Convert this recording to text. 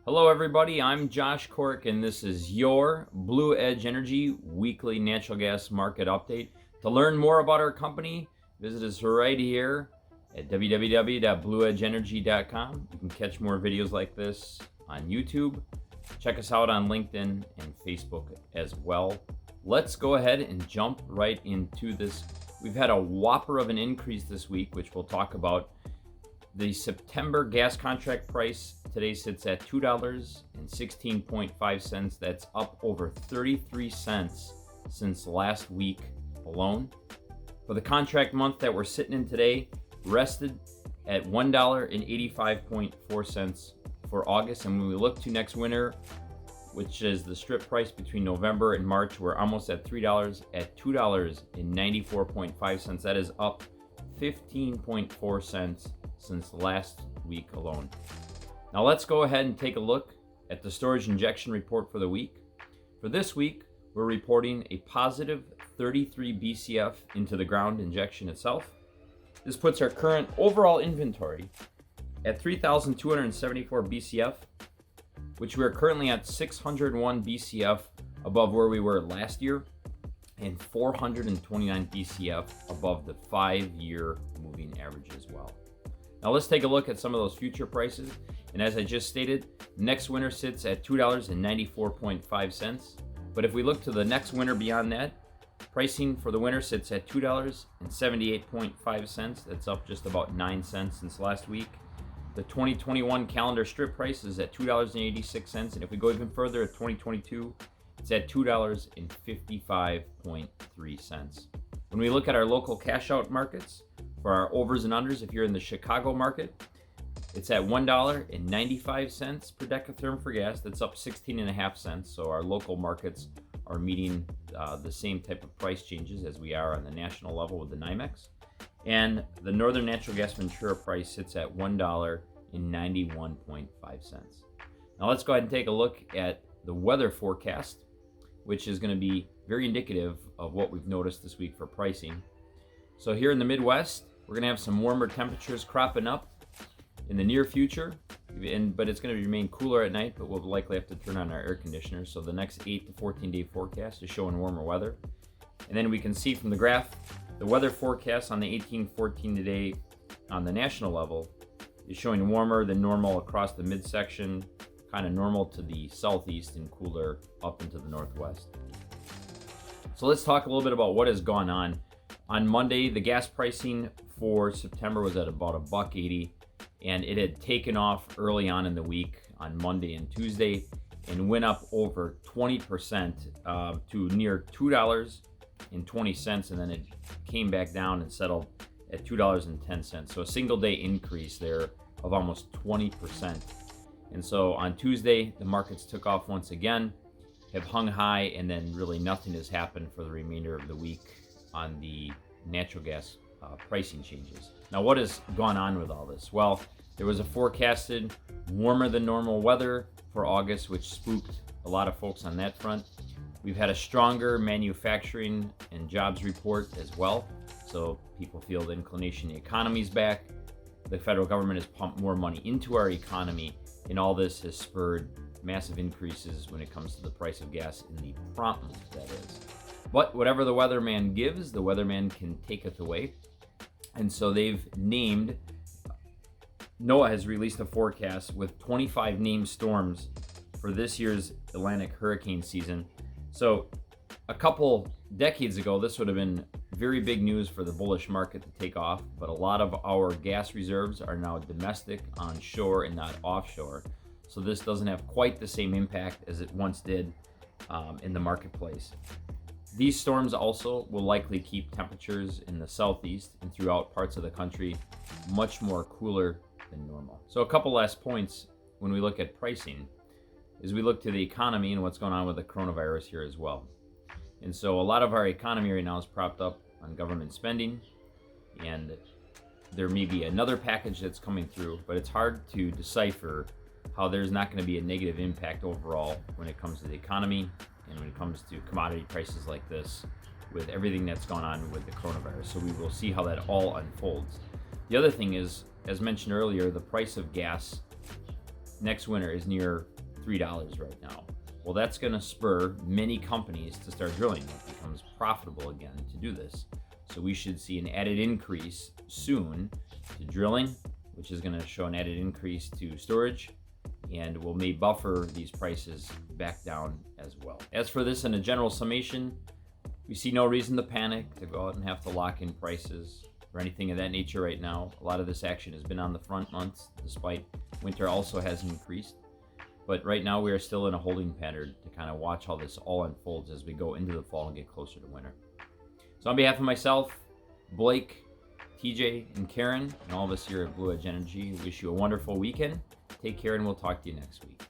Hello everybody, I'm Josh Cork and this is your Blue Edge Energy weekly natural gas market update. To learn more about our company, visit us right here at www.blueedgeenergy.com. You can catch more videos like this on YouTube. Check us out on LinkedIn and Facebook as well. Let's go ahead and jump right into this. We've had a whopper of an increase this week, which we'll talk about. The September gas contract price today sits at $2.16.5. That's up over 33 cents since last week alone. For the contract month that we're sitting in today, rested at $1.85.4 for August. And when we look to next winter, which is the strip price between November and March, we're almost at $3 at $2.94.5. That is up 15.4 cents since last week alone. Now let's go ahead and take a look at the storage injection report for the week. For this week, we're reporting a positive 33 BCF into the ground injection itself. This puts our current overall inventory at 3,274 BCF, which we are currently at 601 BCF above where we were last year and 429 BCF above the 5-year moving average as well. Now let's take a look at some of those future prices. And as I just stated, next winter sits at $2.94.5. But if we look to the next winter beyond that, pricing for the winter sits at $2.78.5. That's up just about 9 cents since last week. The 2021 calendar strip price is at $2.86. And if we go even further at 2022, it's at $2.55.3. When we look at our local cash out markets, for our overs and unders, if you're in the Chicago market, it's at $1.95 per decatherm for gas. That's up 16.5 cents. So our local markets are meeting the same type of price changes as we are on the national level with the NYMEX. And the Northern Natural Gas Ventura price sits at $1.91.5. Now let's go ahead and take a look at the weather forecast, which is going to be very indicative of what we've noticed this week for pricing. So here in the Midwest, we're going to have some warmer temperatures cropping up in the near future, but it's going to remain cooler at night, but we'll likely have to turn on our air conditioners. So the next 8 to 14 day forecast is showing warmer weather. And then we can see from the graph, the weather forecast on the 18-14 today on the national level is showing warmer than normal across the midsection, kind of normal to the southeast and cooler up into the northwest. So let's talk a little bit about what has gone on. On Monday, the gas pricing for September was at about $1.80, and it had taken off early on in the week on Monday and Tuesday and went up over 20% to near $2.20, and then it came back down and settled at $2.10. So a single day increase there of almost 20%. And so on Tuesday, the markets took off once again, have hung high, and then really nothing has happened for the remainder of the week on the natural gas pricing changes. Now, what has gone on with all this? Well, there was a forecasted warmer than normal weather for August, which spooked a lot of folks on that front. We've had a stronger manufacturing and jobs report as well. So people feel the inclination the economy's back. The federal government has pumped more money into our economy, and all this has spurred massive increases when it comes to the price of gas in the prompt month, that is. But whatever the weatherman gives, the weatherman can taketh away. And so they've named, NOAA has released a forecast with 25 named storms for this year's Atlantic hurricane season. So a couple decades ago, this would have been very big news for the bullish market to take off. But a lot of our gas reserves are now domestic, onshore, and not offshore. So this doesn't have quite the same impact as it once did in the marketplace. These storms also will likely keep temperatures in the southeast and throughout parts of the country much more cooler than normal. So a couple last points when we look at pricing is we look to the economy and what's going on with the coronavirus here as well. And so a lot of our economy right now is propped up on government spending, and there may be another package that's coming through, but it's hard to decipher how there's not going to be a negative impact overall when it comes to the economy and when it comes to commodity prices like this with everything that's gone on with the coronavirus. So we will see how that all unfolds. The other thing is, as mentioned earlier, the price of gas next winter is near $3 right now. Well, that's going to spur many companies to start drilling. It becomes profitable again to do this. So we should see an added increase soon to drilling, which is going to show an added increase to storage, and will may buffer these prices back down as well. As for this in a general summation, we see no reason to panic, to go out and have to lock in prices or anything of that nature right now. A lot of this action has been on the front months, despite winter also has increased. But right now we are still in a holding pattern to kind of watch how this all unfolds as we go into the fall and get closer to winter. So on behalf of myself, Blake, TJ, and Karen, and all of us here at Blue Edge Energy, wish you a wonderful weekend. Take care, and we'll talk to you next week.